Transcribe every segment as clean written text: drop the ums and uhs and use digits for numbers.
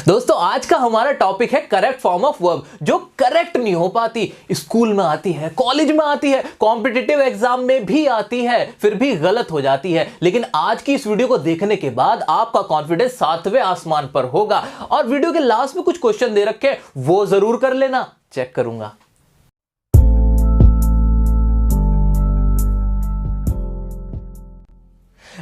दोस्तों आज का हमारा टॉपिक है करेक्ट फॉर्म ऑफ वर्ब, जो करेक्ट नहीं हो पाती। स्कूल में आती है, कॉलेज में आती है, कॉम्पिटिटिव एग्जाम में भी आती है, फिर भी गलत हो जाती है। लेकिन आज की इस वीडियो को देखने के बाद आपका कॉन्फिडेंस 7वें आसमान पर होगा। और वीडियो के लास्ट में कुछ क्वेश्चन दे रखे, वो जरूर कर लेना, चेक करूंगा।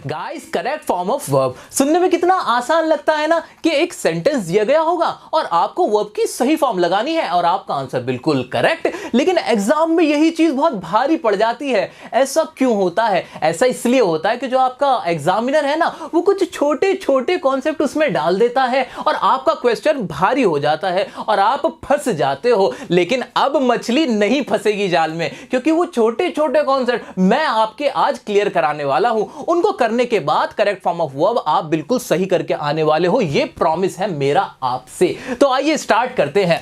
Guys, correct form of verb सुनने में कितना आसान लगता है ना, कि एक सेंटेंस दिया गया होगा और आपको वर्ब की सही फॉर्म लगानी है और आपका आंसर बिल्कुल करेक्ट। लेकिन एग्जाम में यही चीज बहुत भारी पड़ जाती है। ऐसा क्यों होता है? ऐसा इसलिए होता है कि जो आपका एग्जामिनर है ना, वो कुछ छोटे छोटे कॉन्सेप्ट उसमें डाल देता है और आपका क्वेश्चन भारी हो जाता है और आप फंस जाते हो। लेकिन अब मछली नहीं फंसेगी जाल में, क्योंकि वो छोटे छोटे कॉन्सेप्ट मैं आपके आज क्लियर कराने वाला हूं। उनको करने के बाद करेक्ट फॉर्म ऑफ वर्ब आप बिल्कुल सही करके आने वाले हो, ये प्रॉमिस है मेरा आपसे। तो आइए स्टार्ट करते हैं।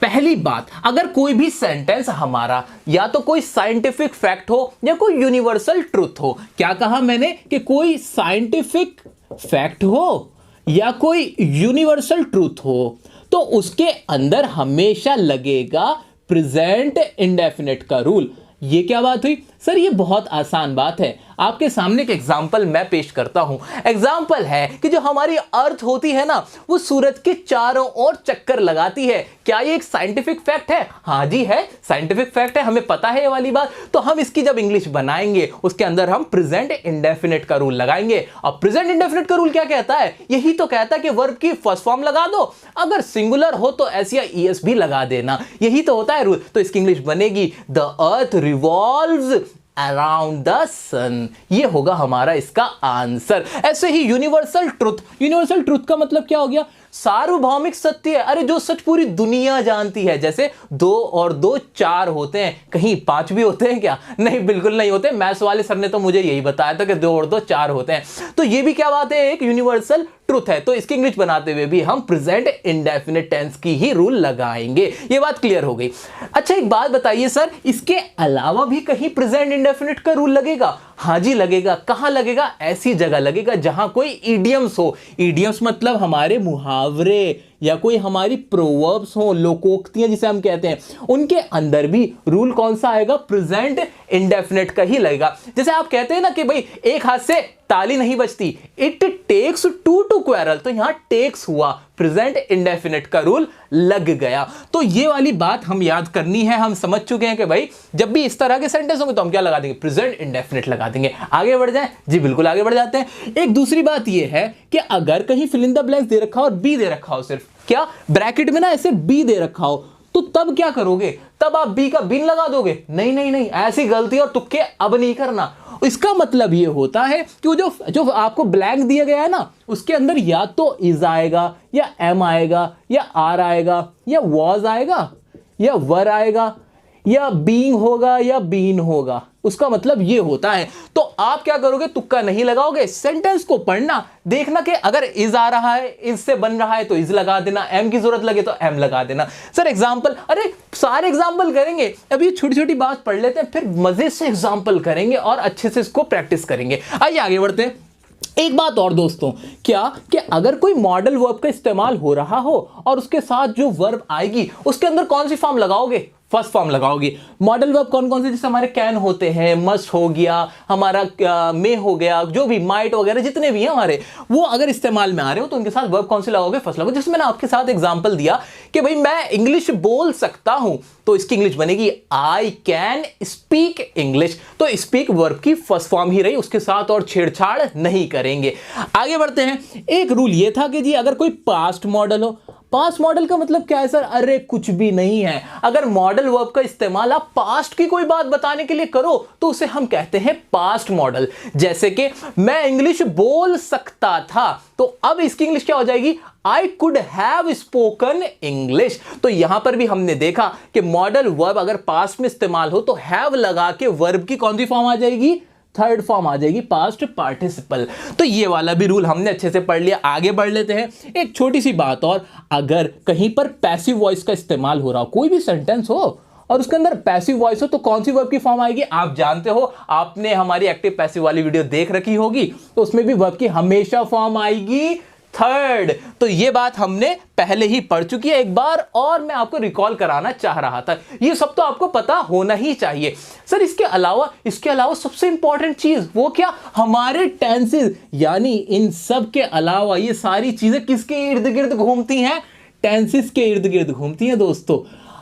पहली बात, अगर कोई भी सेंटेंस हमारा या तो कोई साइंटिफिक फैक्ट हो या कोई यूनिवर्सल ट्रूथ हो, क्या कहा मैंने कि कोई साइंटिफिक फैक्ट हो या कोई यूनिवर्सल ट्रूथ हो, तो उसके अंदर हमेशा लगेगा प्रेजेंट इंडेफिनिट का रूल। ये क्या बात हुई सर? ये बहुत आसान बात है। आपके सामने एक एग्जाम्पल मैं पेश करता हूं। एग्जाम्पल है कि जो हमारी अर्थ होती है ना, वो सूरज के चारों ओर चक्कर लगाती है। क्या ये एक साइंटिफिक फैक्ट है? हाँ जी है, साइंटिफिक फैक्ट है, हमें पता है ये वाली बात। तो हम इसकी जब इंग्लिश बनाएंगे उसके अंदर हम प्रेजेंट इंडेफिनिट का रूल लगाएंगे। अब प्रेजेंट इंडेफिनिट का रूल क्या कहता है? यही तो कहता है कि वर्ब की फर्स्ट फॉर्म लगा दो, अगर सिंगुलर हो तो एस या ईएस भी लगा देना। यही तो होता है रूल। तो इसकी इंग्लिश बनेगी the earth revolves around the sun. ये होगा हमारा इसका आंसर। ऐसे ही यूनिवर्सल ट्रुथ, यूनिवर्सल ट्रुथ का मतलब क्या हो गया? सार्वभौमिक सत्य है। अरे जो सच पूरी दुनिया जानती है। जैसे 2 और 2 4 होते हैं, कहीं 5 भी होते हैं क्या? नहीं, बिल्कुल नहीं होते। मैथ्स वाले सर ने तो मुझे यही बताया था कि 2 और 2 4 होते हैं। तो ये भी क्या बात है? एक यूनिवर्सल ट्रुथ है। तो इसकी इंग्लिश बनाते हुए भी हम प्रेजेंट इंडेफिनिट टेंस की ही रूल लगाएंगे। ये बात क्लियर हो गई। अच्छा एक बात बताइए सर, इसके अलावा भी कहीं प्रेजेंट इंडेफिनिट का रूल लगेगा? हाँ जी लगेगा। कहां लगेगा? ऐसी जगह लगेगा जहां कोई इडियम्स हो। इडियम्स मतलब हमारे मुहावरे या कोई हमारी प्रोवर्ब्स हो, लोकोक्तियां जिसे हम कहते हैं, उनके अंदर भी रूल कौन सा आएगा? प्रेजेंट इंडेफिनिट का ही लगेगा। जैसे आप कहते हैं ना कि भाई एक हाथ से ताली नहीं बजती, it takes two to quarrel, तो यहां टेक्स हुआ, प्रेजेंट इंडेफिनिट का रूल लग गया। तो ये वाली बात हम याद करनी है। हम समझ चुके हैं कि भाई जब भी इस तरह के सेंटेंस होंगे तो हम क्या लगा देंगे? प्रेजेंट इंडेफिनिट लगा देंगे। आगे बढ़ जाएं? जी बिल्कुल आगे बढ़ जाते हैं। एक दूसरी बात ये है कि अगर कहीं फिल इन द ब्लैंक्स दे रखा हो और बी दे रखा हो, सिर्फ क्या ब्रैकेट में ना ऐसे बी दे रखा हो, तो तब क्या करोगे? तब आप बी का बिन लगा दोगे? नहीं नहीं नहीं, ऐसी गलती और तुक्के अब नहीं करना। इसका मतलब ये होता है कि वो जो आपको ब्लैंक दिया गया है ना, उसके अंदर या तो इज आएगा या एम आएगा या आर आएगा या वॉज आएगा या वर आएगा या बीइंग होगा या बीन होगा। उसका मतलब ये होता है। तो आप क्या करोगे? तुक्का नहीं लगाओगे, सेंटेंस को पढ़ना, देखना कि अगर इज आ रहा है, इज से बन रहा है तो इज लगा देना, एम की जरूरत लगे तो एम लगा देना। सर एग्जांपल, अरे सारे एग्जांपल करेंगे। अब ये छोटी छोटी बात पढ़ लेते हैं, फिर मजे से एग्जांपल करेंगे और अच्छे से इसको प्रैक्टिस करेंगे। आइए आगे बढ़ते हैं। एक बात और दोस्तों, क्या कि अगर कोई मॉडल वर्ब का इस्तेमाल हो रहा हो और उसके साथ जो वर्ब आएगी उसके अंदर कौन सी फॉर्म लगाओगे? फर्स्ट फॉर्म लगाओगे। मॉडल वर्ब कौन कौन से? जैसे हमारे कैन होते हैं, मस्ट हो गया, हमारा मे हो गया, जो भी माइट वगैरह जितने भी हैं हमारे, वो अगर इस्तेमाल में आ रहे हो तो उनके साथ वर्ब कौन से लगाओगे? फर्स्ट लगाओगे। जैसे मैंने आपके साथ एग्जांपल दिया कि भाई मैं इंग्लिश बोल सकता हूं, तो इसकी इंग्लिश बनेगी आई कैन स्पीक इंग्लिश। तो स्पीक वर्ब की फर्स्ट फॉर्म ही रही, उसके साथ और छेड़छाड़ नहीं करेंगे। आगे बढ़ते हैं। एक रूल ये था कि जी अगर कोई पास्ट मॉडल हो, पास्ट मॉडल का मतलब क्या है सर? अरे कुछ भी नहीं है। अगर मॉडल वर्ब का इस्तेमाल आप पास्ट की कोई बात बताने के लिए करो तो उसे हम कहते हैं पास्ट मॉडल। जैसे कि मैं इंग्लिश बोल सकता था, तो अब इसकी इंग्लिश क्या हो जाएगी? I could have spoken English. तो यहां पर भी हमने देखा कि मॉडल वर्ब अगर पास्ट में इस्तेमाल हो तो हैव लगा के वर्ब की कौन सी फॉर्म आ जाएगी? थर्ड फॉर्म आ जाएगी, पास्ट पार्टिसिपल। तो ये वाला भी रूल हमने अच्छे से पढ़ लिया। आगे बढ़ लेते हैं। एक छोटी सी बात और, अगर कहीं पर पैसिव वॉइस का इस्तेमाल हो रहा हो, कोई भी सेंटेंस हो और उसके अंदर पैसिव वॉइस हो, तो कौन सी वर्ब की फॉर्म आएगी? आप जानते हो, आपने हमारी एक्टिव पैसिव वाली वीडियो देख रखी होगी, तो उसमें भी वर्ब की हमेशा फॉर्म आएगी थर्ड। तो ये बात हमने पहले ही पढ़ चुकी है एक बार, और मैं आपको रिकॉल कराना चाह रहा था। ये सब तो आपको पता होना ही चाहिए। सर इसके अलावा सबसे इंपॉर्टेंट चीज वो क्या, हमारे टेंसेस, यानी इन सब के अलावा ये सारी चीजें किसके इर्द गिर्द घूमती हैं, टेंसेस के इर्द गिर्द घूमती हैं दोस्तों।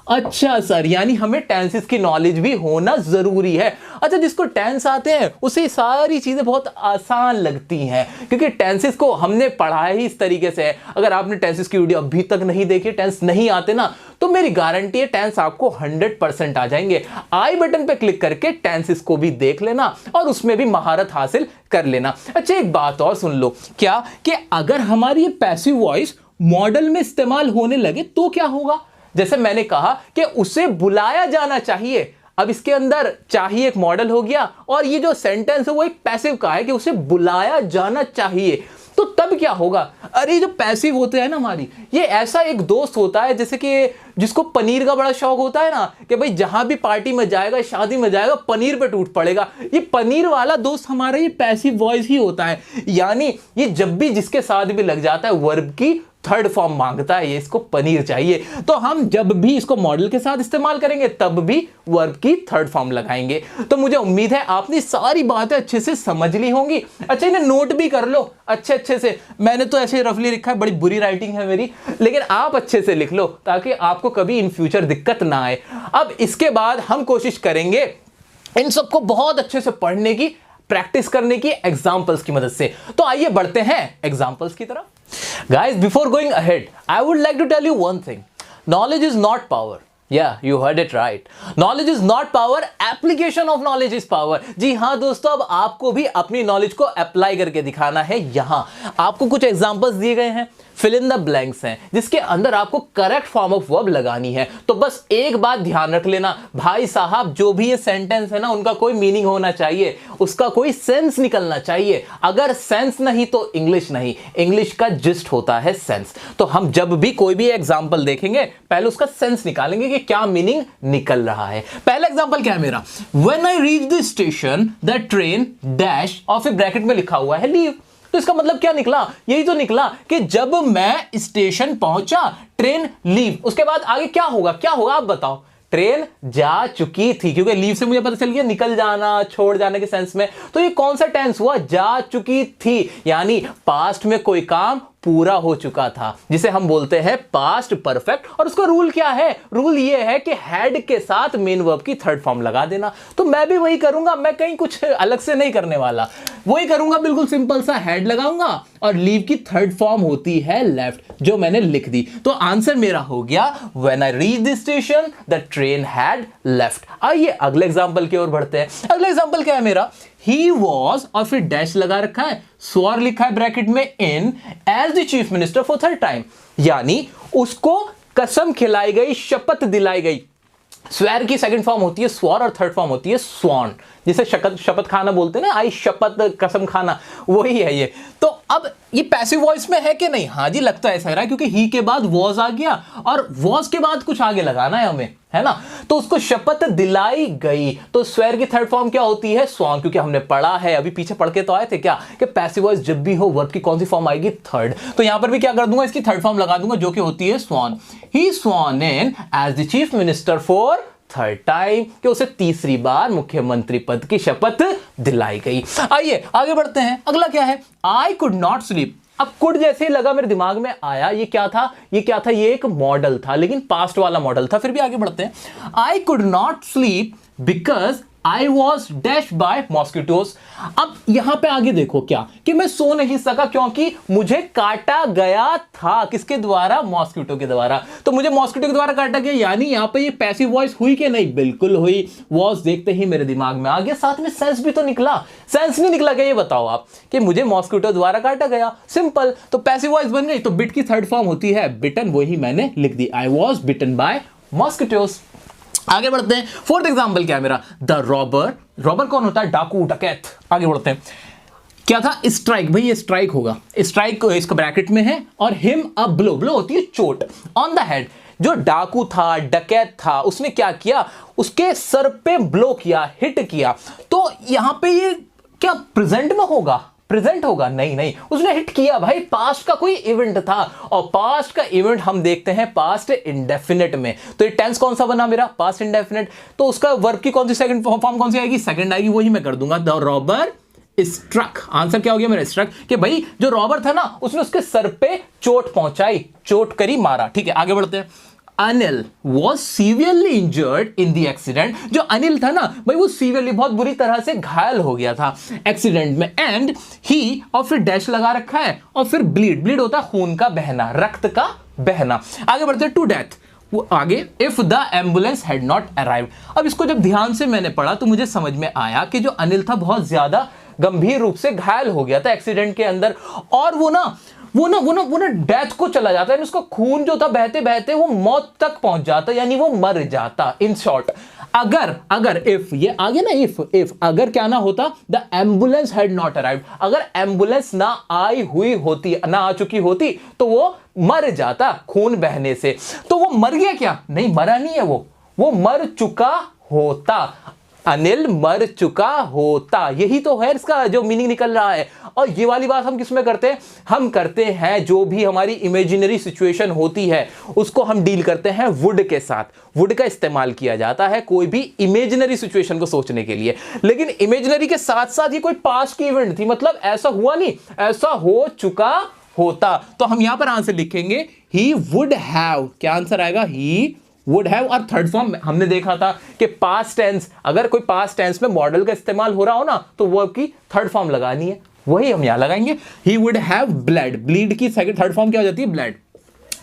अच्छा सर, यानी हमें टेंसेस की नॉलेज भी होना जरूरी है। अच्छा, जिसको टेंस आते हैं उसे सारी चीजें बहुत आसान लगती हैं, क्योंकि टेंसेस को हमने पढ़ा ही इस तरीके से है। अगर आपने टेंसेस की वीडियो अभी तक नहीं देखी, टेंस नहीं आते ना, तो मेरी गारंटी है टेंस आपको 100% आ जाएंगे। आई बटन पे क्लिक करके टेंसेस को भी देख लेना और उसमें भी महारत हासिल कर लेना। अच्छा, एक बात और सुन लो, क्या कि अगर हमारी ये पैसिव वॉइस मॉडल में इस्तेमाल होने लगे तो क्या होगा। जैसे मैंने कहा कि उसे बुलाया जाना चाहिए, अब इसके अंदर चाहिए एक मॉडल हो गया, और ये जो सेंटेंस है वो एक पैसिव का है कि उसे बुलाया जाना चाहिए। तो तब क्या होगा, अरे जो पैसिव होते हैं ना हमारी, ये ऐसा एक दोस्त होता है जैसे कि जिसको पनीर का बड़ा शौक होता है ना, कि भाई जहां भी पार्टी में जाएगा, शादी में जाएगा, पनीर पे टूट पड़ेगा। ये पनीर वाला दोस्त हमारा ये पैसिव वॉइस ही होता है। यानी ये जब भी जिसके साथ भी लग जाता है वर्ब की थर्ड फॉर्म मांगता है, ये इसको पनीर चाहिए। तो हम जब भी इसको मॉडल के साथ इस्तेमाल करेंगे तब भी वर्ब की थर्ड फॉर्म लगाएंगे। तो मुझे उम्मीद है आपने सारी बातें अच्छे से समझ ली होंगी। अच्छा, इन्हें नोट भी कर लो अच्छे से। मैंने तो ऐसे रफली लिखा है, बड़ी बुरी राइटिंग है मेरी, लेकिन आप अच्छे से लिख लो ताकि आपको कभी इन फ्यूचर दिक्कत ना आए। अब इसके बाद हम कोशिश करेंगे इन सबको बहुत अच्छे से पढ़ने की, प्रैक्टिस करने की एग्जाम्पल्स की मदद से। तो आइए बढ़ते हैं एग्जाम्पल्स की तरफ। Guys, before going ahead, I would like to tell you one thing. Knowledge is not power. Yeah, you heard it right. Knowledge is not power. Application of knowledge is power. जी हाँ दोस्तों, अब आपको भी अपनी knowledge को apply करके दिखाना है। यहाँ आपको कुछ एग्जांपल्स दिए गए हैं, फिल इन द ब्लैंक्स हैं, जिसके अंदर आपको करेक्ट फॉर्म ऑफ वर्ब लगानी है। तो बस एक बात ध्यान रख लेना भाई साहब, जो भी ये सेंटेंस है ना, उनका कोई मीनिंग होना चाहिए, उसका कोई सेंस निकलना चाहिए। अगर सेंस नहीं तो इंग्लिश नहीं, इंग्लिश का जिस्ट होता है सेंस। तो हम जब भी कोई भी एग्जाम्पल देखेंगे पहले उसका सेंस निकालेंगे कि क्या मीनिंग निकल रहा है। पहला एग्जाम्पल क्या है मेरा, when I reach the station the train dash, और फिर ब्रैकेट में लिखा हुआ है लीव। तो इसका मतलब क्या निकला, यही तो निकला कि जब मैं स्टेशन पहुंचा ट्रेन लीव। उसके बाद आगे क्या होगा आप बताओ। ट्रेन जा चुकी थी, क्योंकि लीव से मुझे पता चल गया निकल जाना, छोड़ जाने के सेंस में। तो ये कौन सा टेंस हुआ, जा चुकी थी, यानी पास्ट में कोई काम पूरा हो चुका था, जिसे हम बोलते हैं पास्ट परफेक्ट। और उसका रूल क्या है, रूल ये है कि हैड के साथ मेन वर्ब की थर्ड फॉर्म लगा देना। तो मैं भी वही करूंगा, मैं कहीं कुछ अलग से नहीं करने वाला, वही करूंगा, बिल्कुल सिंपल सा हैड लगाऊंगा और लीव की थर्ड फॉर्म होती है लेफ्ट, जो मैंने लिख दी। तो आंसर मेरा हो गया when I reach the station the train had left. आइए अगले एग्जांपल की ओर बढ़ते हैं। अगला एग्जांपल क्या है मेरा, ही वॉज, और फिर डैश लगा रखा है, स्वॉर लिखा है ब्रैकेट में, in as the chief minister for third time, यानी उसको कसम खिलाई गई, शपथ दिलाई गई। स्वेर की सेकंड फॉर्म होती है स्वॉर और थर्ड फॉर्म होती है स्वॉन, जिसे शपथ खाना बोलते हैं ना, आई शपथ कसम खाना, वही है ये। तो अब ये पैसिव वॉइस में है कि नहीं, हाँ जी लगता है ऐसा रहा है, क्योंकि ही के बाद वॉज आ गया और वॉज के बाद कुछ आगे लगाना है हमें, है ना। तो उसको शपथ दिलाई गई, तो स्वेर की थर्ड फॉर्म क्या होती है, स्वॉन, क्योंकि हमने पढ़ा है, अभी पीछे पढ़ के तो आए थे क्या, कि पैसिव वॉइस जब भी हो वर्ब की कौन सी फॉर्म आएगी, थर्ड। तो यहां पर भी क्या कर दूंगा, इसकी थर्ड फॉर्म लगा दूंगा, जो कि होती है sworn. He sworn in as the chief minister for third time, कि उसे तीसरी बार मुख्यमंत्री पद की शपथ दिलाई गई। आइए आगे बढ़ते हैं। अगला क्या है, आई कुड नॉट स्लीप। अब कुड जैसे ही लगा मेरे दिमाग में आया, ये क्या था, ये एक मॉडल था, लेकिन पास्ट वाला मॉडल था। फिर भी आगे बढ़ते हैं। I could not sleep because I was dashed by mosquitoes। अब यहां पे आगे देखो क्या, कि मैं सो नहीं सका क्योंकि मुझे काटा गया था, किसके द्वारा, मॉस्किटो के द्वारा। तो मुझे मॉस्किटो के द्वारा काटा गया, यानी यहां पे ये पैसिव वॉइस हुई कि नहीं, बिल्कुल हुई। वॉज देखते ही मेरे दिमाग में आ गया, साथ में सेंस भी तो निकला। सेंस नहीं निकला क्या, ये बताओ आप, कि मुझे मॉस्किटो द्वारा काटा गया, सिंपल। तो पैसिव वॉइस बन गई, तो बिट की थर्ड फॉर्म होती है बिटन, वही मैंने लिख दी, I was bitten by mosquitoes. आगे बढ़ते हैं। फोर्थ एग्जांपल क्या है मेरा, द रॉबर। रॉबर कौन होता है, डाकू, डकैत। आगे बढ़ते हैं। क्या था, स्ट्राइक, भाई ये स्ट्राइक होगा, स्ट्राइक इसका ब्रैकेट में है, और हिम अ ब्लो, ब्लो होती है चोट, ऑन द हेड। जो डाकू था, डकैत था, उसने क्या किया, उसके सर पे ब्लो किया, हिट किया। तो यहां पे ये क्या प्रेजेंट में होगा, प्रेजेंट होगा? नहीं नहीं, उसने हिट किया भाई, पास्ट का कोई इवेंट था, और पास्ट का इवेंट हम देखते हैं पास्ट इंडेफिनिट में। तो ये टेंस कौन सा बना मेरा? Past indefinite. तो उसका वर्ब की कौन सी सेकंड फॉर्म कौन सी आएगी? सेकंड आएगी, वही मैं कर दूंगा, द रॉबर स्ट्रक। आंसर क्या हो गया मेरा? स्ट्रक। कि भाई जो रॉबर था ना, उसने उसके सर पे चोट पहुंचाई, चोट करी, मारा। ठीक है, आगे बढ़ते हैं। Anil was severely injured in the accident. जो अनिल था ना भाई, वो सीवियरली, बहुत बुरी तरह से घायल हो गया था एक्सीडेंट में। एंड ही, और फिर डैश लगा रखा है, और फिर ब्लीड, ब्लीड होता है खून का बहना, रक्त का बहना। आगे बढ़ते हैं, टू डेथ। वो आगे, if the ambulance had not arrived. अब इसको जब ध्यान से मैंने पढ़ा तो मुझे समझ में आया कि जो अनिल था बहुत ज्यादा गंभीर रूप से घायल हो गया था एक्सीडेंट के अंदर, और वो ना डेथ को चला जाता है, उसका खून जो था बहते बहते वो मौत तक पहुंच जाता, यानी वो मर जाता। इन शॉर्ट, अगर इफ, ये आगे ना, इफ अगर क्या ना होता, the ambulance had not arrived, अगर एम्बुलेंस ना आई हुई होती, ना आ चुकी होती, तो वो मर जाता खून बहने से। तो वो मर गया क्या? नहीं, मरा नहीं है, वो मर चुका होता। अनिल मर चुका होता, यही तो है इसका जो मीनिंग निकल रहा है। और ये वाली बात हम किस में करते हैं? हम करते हैं जो भी हमारी इमेजिनरी सिचुएशन होती है उसको हम डील करते हैं वुड के साथ। वुड का इस्तेमाल किया जाता है कोई भी इमेजिनरी सिचुएशन को सोचने के लिए। लेकिन इमेजिनरी के साथ साथ ये कोई पास्ट की इवेंट थी, मतलब ऐसा हुआ नहीं, ऐसा हो चुका होता। तो हम यहां पर आंसर लिखेंगे ही वुड हैव। क्या आंसर आएगा? ही वुड हैव। और थर्ड फॉर्म हमने देखा था कि पास्ट टेंस, अगर कोई पास्ट टेंस में मॉडल का इस्तेमाल हो रहा हो ना, तो वर्ब की थर्ड फॉर्म लगानी है, वही हम यहां लगाएंगे। ही वुड हैव ब्लड, ब्लीड की सेकंड थर्ड फॉर्म क्या हो जाती है? ब्लड।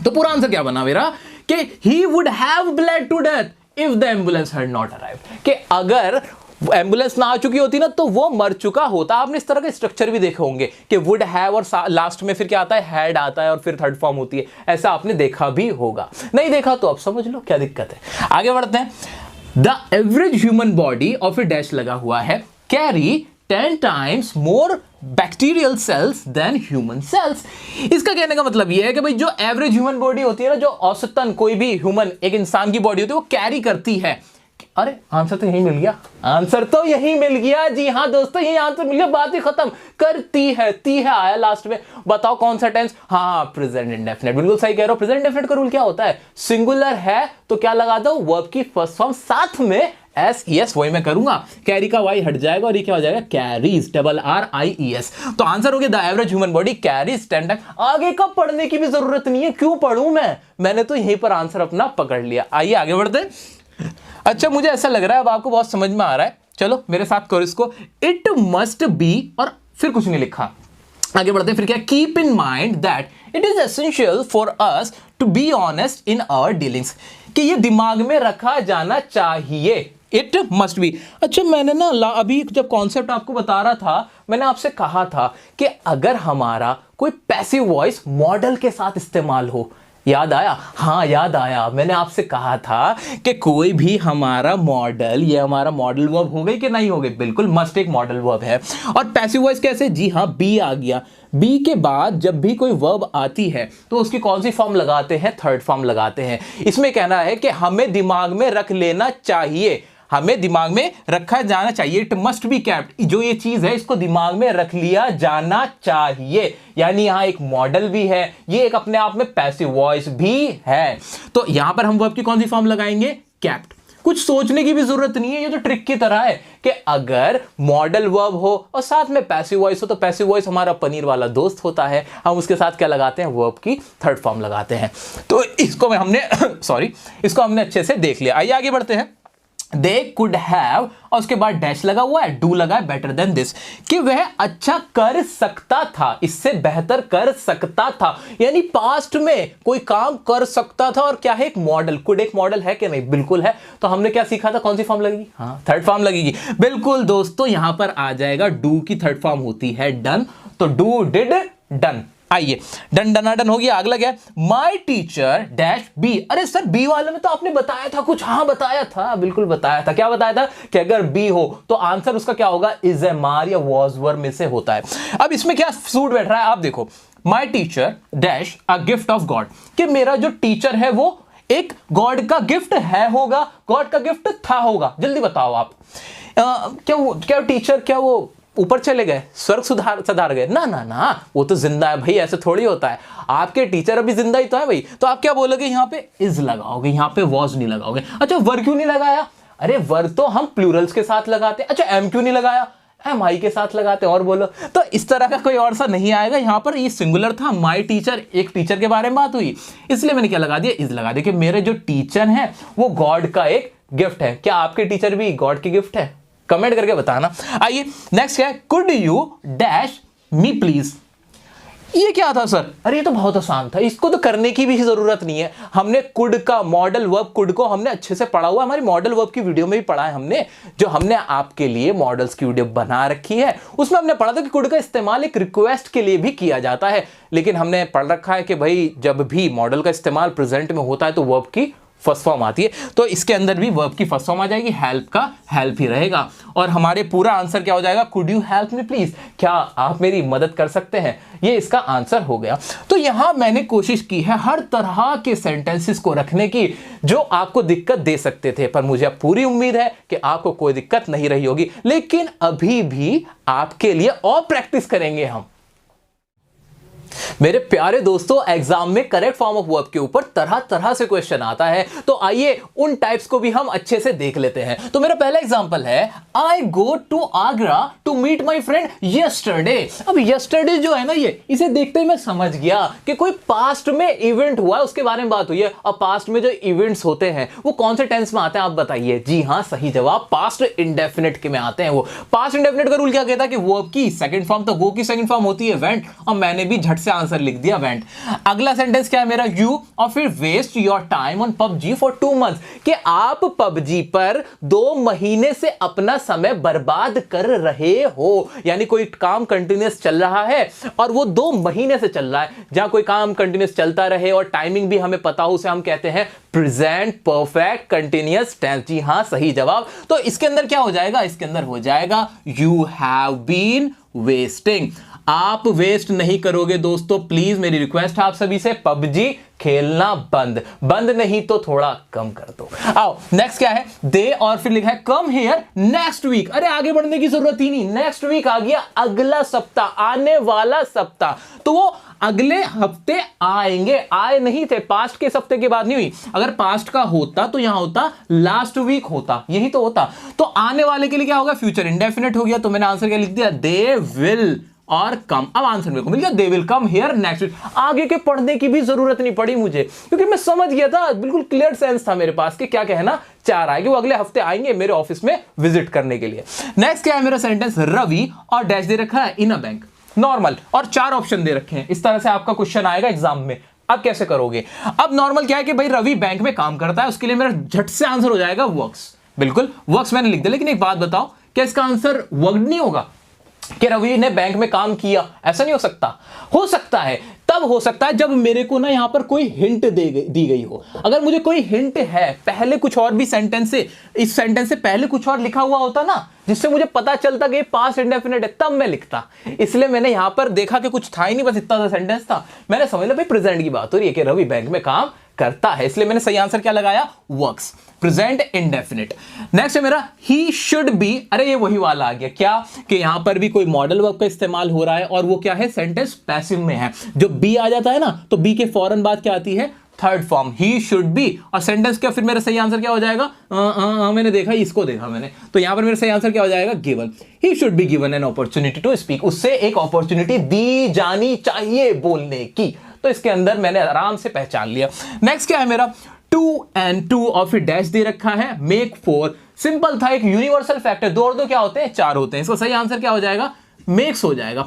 तो पूरा आंसर क्या बना मेरा? कि he would have blood to death if the ambulance had not arrived. कि अगर एम्बुलेंस ना आ चुकी होती ना, तो वो मर चुका होता। आपने इस तरह के स्ट्रक्चर भी देखे होंगे कि वुड हैव और लास्ट में फिर क्या आता है? हैड आता है, और फिर थर्ड फॉर्म होती है। ऐसा आपने देखा भी होगा, नहीं देखा तो अब समझ लो क्या दिक्कत है। आगे बढ़ते हैं। द एवरेज ह्यूमन बॉडी, और फिर डैश लगा हुआ है, carry 10 times more bacterial cells than human cells. इसका कहने का मतलब यह है कि भाई जो एवरेज ह्यूमन बॉडी होती है ना, जो औसतन कोई भी ह्यूमन, एक इंसान की बॉडी होती है, वो कैरी करती है। अरे आंसर तो यही मिल गया, आंसर तो यही मिल गया। जी हाँ दोस्तों, यही आंसर मिल गया, बात ही खत्म। करती है, ती है आया लास्ट में। बताओ कौन सा टेंस? हाँ, प्रेजेंट इंडेफिनिट, बिल्कुल सही कह रहे हो। प्रेजेंट इंडेफिनिट का रूल क्या होता है? सिंगुलर है तो क्या लगा दो? वर्ब की फर्स्ट फॉर्म, साथ में SES, वही मैं करूंगा। कैरी का वाई हट जाएगा और ये क्या हो जाएगा? Carries, RRIES। तो आंसर हो गया the average human body carries 10 time. आगे का पढ़ने की भी जरूरत नहीं है, क्यों पढ़ूं मैंने तो यहीं पर आंसर अपना पकड़ लिया। आइए आगे बढ़ते हैं। अच्छा, मुझे ऐसा लग रहा है अब आपको बहुत समझ में आ रहा है। चलो मेरे साथ करो इसको। इट मस्ट बी, और फिर कुछ नहीं लिखा। आगे बढ़ते हैं, फिर क्या? Keep in mind that it is essential for us to be honest in our dealings. कि ये दिमाग में रखा जाना चाहिए। It must be. अच्छा, मैंने ना अभी जब कॉन्सेप्ट आपको बता रहा था, मैंने आपसे कहा था कि अगर हमारा कोई पैसिव वॉइस मॉडल के साथ इस्तेमाल हो, याद आया? हाँ याद आया, मैंने आपसे कहा था कि कोई भी हमारा मॉडल, ये हमारा मॉडल वर्ब हो गई कि नहीं हो गई? बिल्कुल, मस्ट एक मॉडल वर्ब है। और पैसिव वॉइस कैसे? जी हाँ, बी आ गया। बी के बाद जब भी कोई वर्ब आती है तो उसकी कौन सी फॉर्म लगाते हैं? थर्ड फॉर्म लगाते हैं। इसमें कहना है कि हमें दिमाग में रख लेना चाहिए, हमें दिमाग में रखा जाना चाहिए। इट मस्ट बी कैप्ट, जो ये चीज है इसको दिमाग में रख लिया जाना चाहिए। यानी यहां एक मॉडल भी है, ये एक अपने आप में पैसिव वॉइस भी है। तो यहां पर हम वर्ब की कौन सी फॉर्म लगाएंगे? कैप्ट। कुछ सोचने की भी जरूरत नहीं है, ये तो ट्रिक की तरह है कि अगर मॉडल वर्ब हो और साथ में पैसिव वॉइस हो, तो पैसिव वॉइस हमारा पनीर वाला दोस्त होता है, हम उसके साथ क्या लगाते हैं? वर्ब की थर्ड फॉर्म लगाते हैं। तो इसको हमने इसको हमने अच्छे से देख लिया। आइए आगे बढ़ते हैं। दे कुड हैव, और उसके बाद डैश लगा हुआ है, डू लगा है, बेटर देन दिस, कि वह अच्छा कर सकता था, इससे बेहतर कर सकता था। यानी पास्ट में कोई काम कर सकता था, और क्या है? एक मॉडल। कुड एक मॉडल है कि नहीं? बिल्कुल है। तो हमने क्या सीखा था? कौन सी फॉर्म लगेगी? हाँ, थर्ड फॉर्म लगेगी। बिल्कुल दोस्तों, यहां पर आ जाएगा डू की थर्ड फॉर्म होती है डन। तो डू, डिड, डन। आइए, डन डनाडन हो गया। अगला क्या है? My teacher dash B. अरे सर, बी वाले में तो आपने बताया था कुछ। हाँ बताया था, बिल्कुल बताया था। क्या बताया था? कि अगर बी हो तो आंसर उसका क्या होगा? इज ए मार या वॉज वर में से होता है। अब इसमें क्या सूट बैठ रहा है? आप देखो, माई teacher dash a gift of God, कि मेरा जो टीचर है वो एक गॉड का गिफ्ट है, होगा, गॉड का गिफ्ट था, होगा। जल्दी बताओ आप। क्या टीचर, क्या वो ऊपर चले गए, स्वर्ग सुधार गए? ना ना ना, वो तो जिंदा है भाई, ऐसे थोड़ी होता है। आपके टीचर अभी जिंदा ही तो है भाई। तो आप क्या बोलोगे, यहाँ पे इज लगाओगे, यहाँ पे वॉज नहीं लगाओगे। अच्छा वर क्यों नहीं लगाया? अरे वर तो हम प्लूरल्स के साथ लगाते। अच्छा एम क्यों नहीं लगाया? एम आई के साथ लगाते। और बोलो। तो इस तरह का कोई और सा नहीं आएगा। यहाँ पर ये सिंगुलर था, माई टीचर, एक टीचर के बारे में बात हुई, इसलिए मैंने क्या लगा दिया, इज लगा दिया कि मेरे जो टीचर हैं वो गॉड का एक गिफ्ट है। क्या आपके टीचर भी गॉड की गिफ्ट है? कमेंट करके बताना। आइए नेक्स्ट क्या है, could you dash me please. ये क्या था सर? अरे ये तो बहुत आसान था, इसको तो करने की भी जरूरत नहीं है। हमने कुड का मॉडल वर्ब, कुड को हमने अच्छे से पढ़ा हुआ, हमारी मॉडल वर्ब की वीडियो में भी पढ़ा है हमने, जो हमने आपके लिए मॉडल्स की वीडियो बना रखी है, उसमें हमने पढ़ा था कि कुड का इस्तेमाल एक रिक्वेस्ट के लिए भी किया जाता है। लेकिन हमने पढ़ रखा है कि भाई जब भी मॉडल का इस्तेमाल प्रेजेंट में होता है तो वर्ब की फर्स्ट फॉर्म आती है। तो इसके अंदर भी वर्ब की फर्स्ट फॉर्म आ जाएगी, हेल्प का हेल्प ही रहेगा। और हमारे पूरा आंसर क्या हो जाएगा, could you help me please, क्या आप मेरी मदद कर सकते हैं, ये इसका आंसर हो गया। तो यहां मैंने कोशिश की है हर तरह के सेंटेंसेस को रखने की जो आपको दिक्कत दे सकते थे, पर मुझे अब पूरी उम्मीद है कि आपको कोई दिक्कत नहीं रही होगी। लेकिन अभी भी आपके लिए और प्रैक्टिस करेंगे हम। मेरे प्यारे दोस्तों, एग्जाम में करेक्ट फॉर्म ऑफ वर्ब के ऊपर तरह तरह से क्वेश्चन आता है, तो आइए उन टाइप्स को भी हम अच्छे से देख लेते हैं। तो मेरा पहला एग्जांपल है, I go to Agra to meet my friend yesterday. अब यस्टरडे जो है ना, ये इसे देखते ही मैं समझ गया कि कोई पास्ट में इवेंट हुआ है, उसके बारे में बात हुई है। और पास्ट में जो इवेंट्स होते हैं वो कौन से टेंस में आते हैं आप बताइए? जी हाँ, सही जवाब, पास्ट इंडेफिनिट के में आते हैं। वो पास्ट इंडेफिनिट का रूल क्या कहता है कि वर्ब की सेकंड फॉर्म, तो गो की सेकंड फॉर्म होती है वेंट, और मैंने भी झट से आंसर लिख दिया वेंट। अगला सेंटेंस क्या है मेरा, यू और फिर waste your time on PUBG for 2 months, कि आप पबजी पर 2 महीने से अपना समय बर्बाद कर रहे हो। यानी कोई काम कंटिन्यूअस चल रहा है और वो 2 महीने से चल रहा है। जहां कोई काम कंटिन्यूअस चलता रहे और टाइमिंग भी हमें पता हो, उसे हम कहते हैं प्रेजेंट परफेक्ट कंटिन्यूअस टेंस। जी हां, सही जवाब। तो इसके अंदर क्या हो जाएगा, इसके अंदर हो जाएगा यू हैव बीन वेस्टिंग। आप वेस्ट नहीं करोगे दोस्तों, प्लीज मेरी रिक्वेस्ट है आप सभी से, पबजी खेलना बंद नहीं तो थोड़ा कम कर दो। आओ नेक्स्ट क्या है, दे और फिर लिखा है कम हियर नेक्स्ट वीक। अरे आगे बढ़ने की जरूरत ही नहीं, नेक्स्ट वीक आ गया, अगला सप्ताह, आने वाला सप्ताह, तो वो अगले हफ्ते आएंगे। आए नहीं थे, पास्ट के हफ्ते की बात नहीं हुई। अगर पास्ट का होता तो यहां होता लास्ट वीक होता, यही तो होता। तो आने वाले के लिए क्या होगा, फ्यूचर इंडेफिनिट हो गया। तो मैंने आंसर क्या लिख दिया, दे विल और कम। अब आंसर मेरे को मिल गया, they will come here next week. आगे के पढ़ने की भी जरूरत नहीं पड़ी मुझे, क्योंकि मैं समझ गया था, बिल्कुल क्लियर सेंस था मेरे पास कि क्या कहना चाह रहा है, कि वो अगले हफ्ते आएंगे मेरे ऑफिस में विजिट करने के लिए। नेक्स्ट क्या है मेरा सेंटेंस, रवि और डैश दे रखा है इन अ बैंक, नॉर्मल, और 4 ऑप्शन दे रखे हैं। इस तरह से आपका क्वेश्चन आएगा एग्जाम में। अब कैसे करोगे, अब नॉर्मल क्या है कि भाई रवि बैंक में काम करता है, उसके लिए मेरा झट से आंसर हो जाएगा वर्क्स। बिल्कुल वर्क्स मैंने लिख दिया। लेकिन एक बात बताओ, क्या इसका आंसर वर्क नहीं होगा कि रवि ने बैंक में काम किया? ऐसा नहीं हो सकता। हो सकता है, तब हो सकता है जब मेरे को ना यहां पर कोई हिंट दी गई हो। अगर मुझे कोई हिंट है, पहले कुछ और भी सेंटेंस से, इस सेंटेंस से पहले कुछ और लिखा हुआ होता ना, जिससे मुझे पता चलता कि ये पास्ट इंडेफिनिट है, तब मैं लिखता। इसलिए मैंने यहां पर देखा कि कुछ था ही नहीं, बस इतना सा सेंटेंस था, मैंने समझ लिया भाई प्रेजेंट की बात हो रही है कि रवि बैंक में काम करता है, इसलिए मैंने सही आंसर क्या लगाया, वर्क्स, प्रेजेंट इंडेफिनिट। नेक्स्ट है मेरा ही शुड बी। अरे ये वही वाला आ गया क्या, कि यहां पर भी कोई मॉडल वर्ब का इस्तेमाल हो रहा है, और वो क्या है, सेंटेंस पैसिव में है। जो बी आ जाता है ना, तो बी के फौरन बाद क्या आती है, third form, he should B, और सेंटेंस क्या, फिर मेरा सही आंसर क्या हो जाएगा, मैंने देखा, इसको देखा मैंने, तो यहां पर मेरा सही आंसर क्या हो जाएगा, given. He should be given an opportunity to speak, उससे एक अपॉर्चुनिटी दी जानी चाहिए बोलने की। तो इसके अंदर मैंने आराम से पहचान लिया। नेक्स्ट क्या है मेरा, 2 and 2 और फिर डैश दे रखा है, मेक 4। सिंपल था, एक यूनिवर्सल फैक्टर, 2 और 2 क्या होते हैं, 4 होते हैं। इसका सही आंसर क्या हो जाएगा, मेक्स हो जाएगा,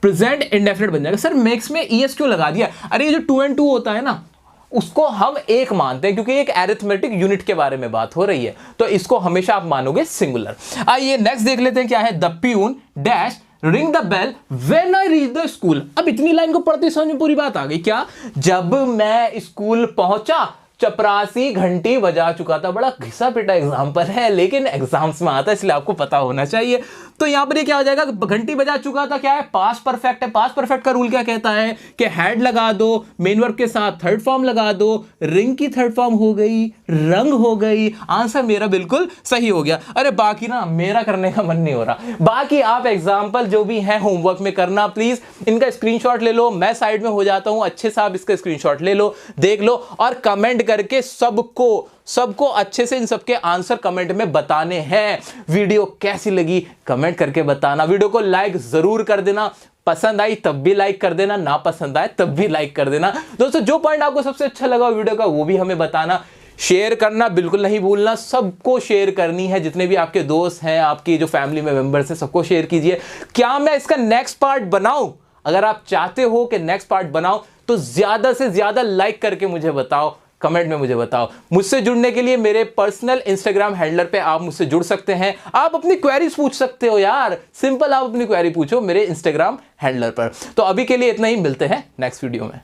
प्रेजेंट इंडेफिनिट बन जाएगा। सर मेक्स में ईएस क्यों लगा दिया? अरे ये जो 2 and 2 होता है ना, उसको हम एक मानते हैं, क्योंकि एक एरिथमेटिक यूनिट के बारे में बात हो रही है, तो इसको हमेशा आप मानोगे सिंगुलर। आइए नेक्स्ट देख लेते हैं क्या है, the peon dash ring the bell when I reach the school. अब इतनी लाइन को पढ़ते समझ में पूरी बात आ गई क्या, जब मैं स्कूल पहुंचा चपरासी घंटी बजा चुका था। बड़ा घिसा पिटा एग्जाम्पल है, लेकिन एग्जाम्स में आता है इसलिए आपको पता होना चाहिए। तो यहां पर ये क्या हो जाएगा, घंटी बजा चुका था, क्या है, पास्ट परफेक्ट है। पास्ट परफेक्ट का रूल क्या कहता है कि हेड लगा दो, मेन वर्ब के साथ थर्ड फॉर्म लगा दो, रिंग की थर्ड फॉर्म हो गई, रंग हो गई। आंसर मेरा बिल्कुल सही हो गया। अरे बाकी ना मेरा करने का मन नहीं हो रहा। बाकी आप एग्जाम्पल जो भी है होमवर्क में करना, प्लीज इनका स्क्रीनशॉट ले लो, मैं साइड में हो जाता हूं, अच्छे से आप इसका स्क्रीनशॉट ले लो, देख लो और कमेंट करके सबको अच्छे से इन सबके आंसर कमेंट में बताने हैं। वीडियो कैसी लगी कमेंट करके बताना, वीडियो को लाइक जरूर कर देना, पसंद आई तब भी लाइक कर देना, ना पसंद आए तब भी लाइक कर देना। दोस्तों जो पॉइंट आपको सबसे अच्छा लगा वीडियो का वो भी हमें बताना। शेयर करना बिल्कुल नहीं भूलना, सबको शेयर करनी है, जितने भी आपके दोस्त हैं, आपकी जो फैमिली में मेंबर्स हैं, सबको शेयर कीजिए। क्या मैं इसका नेक्स्ट पार्ट बनाऊं? अगर आप चाहते हो कि नेक्स्ट पार्ट बनाओ तो ज्यादा से ज्यादा लाइक करके मुझे बताओ, कमेंट में मुझे बताओ। मुझसे जुड़ने के लिए मेरे पर्सनल इंस्टाग्राम हैंडलर पे आप मुझसे जुड़ सकते हैं, आप अपनी क्वेरीज पूछ सकते हो यार, सिंपल आप अपनी क्वेरी पूछो मेरे इंस्टाग्राम हैंडलर पर। तो अभी के लिए इतना ही, मिलते हैं नेक्स्ट वीडियो में।